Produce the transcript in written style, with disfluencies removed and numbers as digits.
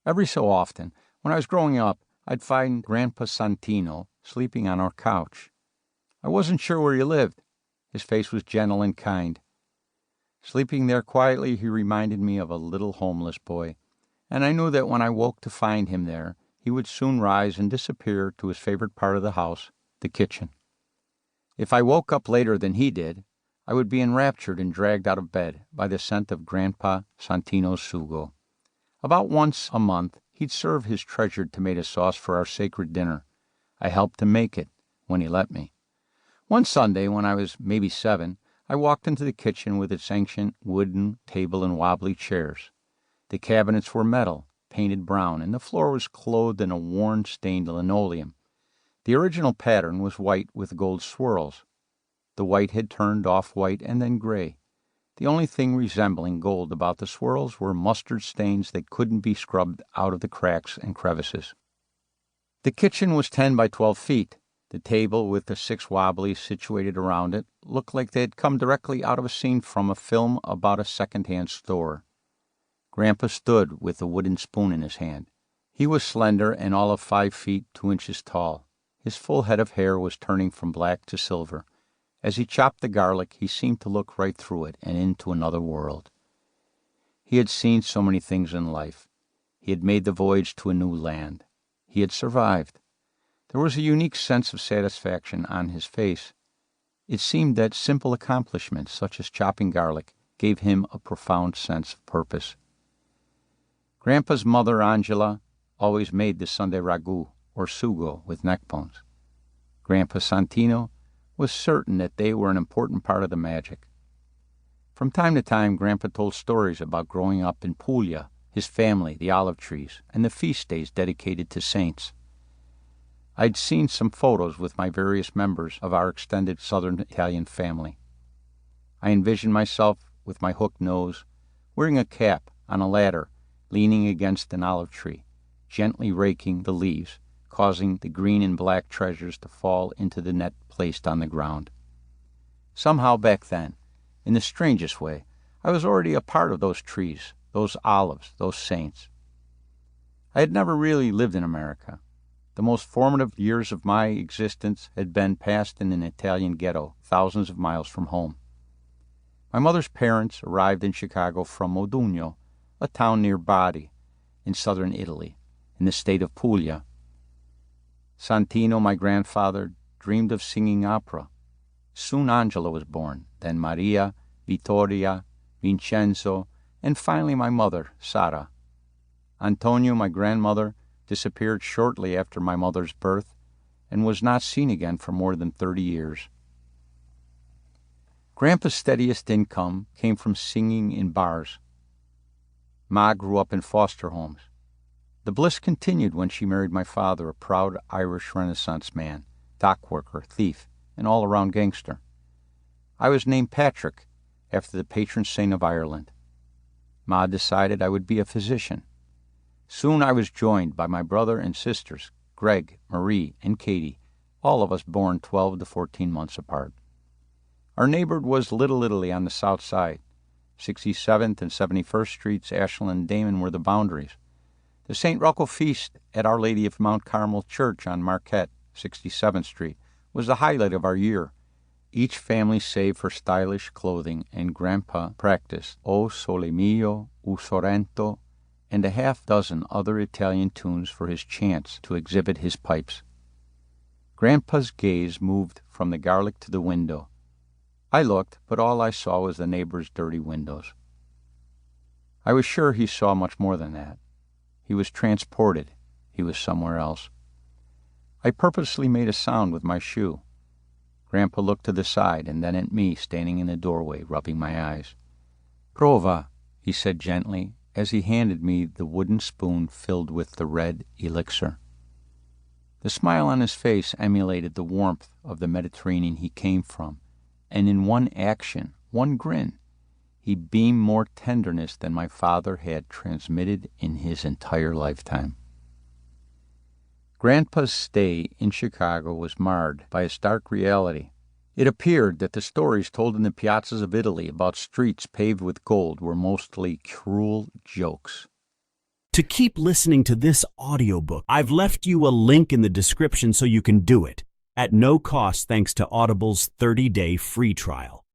Every so often, when I was growing up, I'd find Grandpa Santino sleeping on our couch. I wasn't sure where he lived. His face was gentle and kind. Sleeping there quietly, he reminded me of a little homeless boy, and I knew that when I woke to find him there, he would soon rise and disappear to his favorite part of the house, the kitchen. If I woke up later than he did, I would be enraptured and dragged out of bed by the scent of Grandpa Santino's sugo. About once a month, he'd serve his treasured tomato sauce for our sacred dinner. I helped him make it, when he let me. One Sunday, when I was maybe 7, I walked into the kitchen with its ancient wooden table and wobbly chairs. The cabinets were metal, painted brown, and the floor was clothed in a worn-stained linoleum. The original pattern was white with gold swirls. The white had turned off-white and then gray. The only thing resembling gold about the swirls were mustard stains that couldn't be scrubbed out of the cracks and crevices. The kitchen was 10 by 12 feet. The table, with the 6 wobblies situated around it, looked like they had come directly out of a scene from a film about a second-hand store. Grandpa stood with a wooden spoon in his hand. He was slender and all of 5 feet 2 inches tall. His full head of hair was turning from black to silver. As he chopped the garlic, he seemed to look right through it and into another world. He had seen so many things in life. He had made the voyage to a new land. He had survived. There was a unique sense of satisfaction on his face. It seemed that simple accomplishments, such as chopping garlic, gave him a profound sense of purpose. Grandpa's mother, Angela, always made the Sunday ragu, or sugo, with neck bones. Grandpa Santino was certain that they were an important part of the magic. From time to time, Grandpa told stories about growing up in Puglia, his family, the olive trees, and the feast days dedicated to saints. I'd seen some photos with my various members of our extended southern Italian family. I envisioned myself, with my hooked nose, wearing a cap, on a ladder, leaning against an olive tree, gently raking the leaves, causing the green and black treasures to fall into the net placed on the ground. Somehow back then, in the strangest way, I was already a part of those trees, those olives, those saints. I had never really lived in America. The most formative years of my existence had been passed in an Italian ghetto, thousands of miles from home. My mother's parents arrived in Chicago from Modugno, a town near Bari, in southern Italy, in the state of Puglia. Santino, my grandfather, dreamed of singing opera. Soon Angela was born, then Maria, Vittoria, Vincenzo, and finally my mother, Sara. Antonio, my grandmother, disappeared shortly after my mother's birth and was not seen again for more than 30 years. Grandpa's steadiest income came from singing in bars. Ma grew up in foster homes. The bliss continued when she married my father, a proud Irish Renaissance man, dock worker, thief, and all-around gangster. I was named Patrick, after the patron saint of Ireland. Ma decided I would be a physician. Soon I was joined by my brother and sisters, Greg, Marie, and Katie, all of us born 12 to 14 months apart. Our neighbor was Little Italy on the south side. 67th and 71st Streets, Ashland and Damon were the boundaries. The St. Rocco feast at Our Lady of Mount Carmel Church on Marquette, 67th Street, was the highlight of our year. Each family saved for stylish clothing, and Grandpa practiced O Sole Mio, U Sorrento, and a half-dozen other Italian tunes for his chants to exhibit his pipes. Grandpa's gaze moved from the garlic to the window. I looked, but all I saw was the neighbor's dirty windows. I was sure he saw much more than that. He was transported. He was somewhere else. I purposely made a sound with my shoe. Grandpa looked to the side and then at me standing in the doorway, rubbing my eyes. "Prova," he said gently, as he handed me the wooden spoon filled with the red elixir. The smile on his face emulated the warmth of the Mediterranean he came from, and in one action, one grin, he beamed more tenderness than my father had transmitted in his entire lifetime. Grandpa's stay in Chicago was marred by a stark reality. It appeared that the stories told in the piazzas of Italy about streets paved with gold were mostly cruel jokes. To keep listening to this audiobook, I've left you a link in the description so you can do it, at no cost thanks to Audible's 30-day free trial.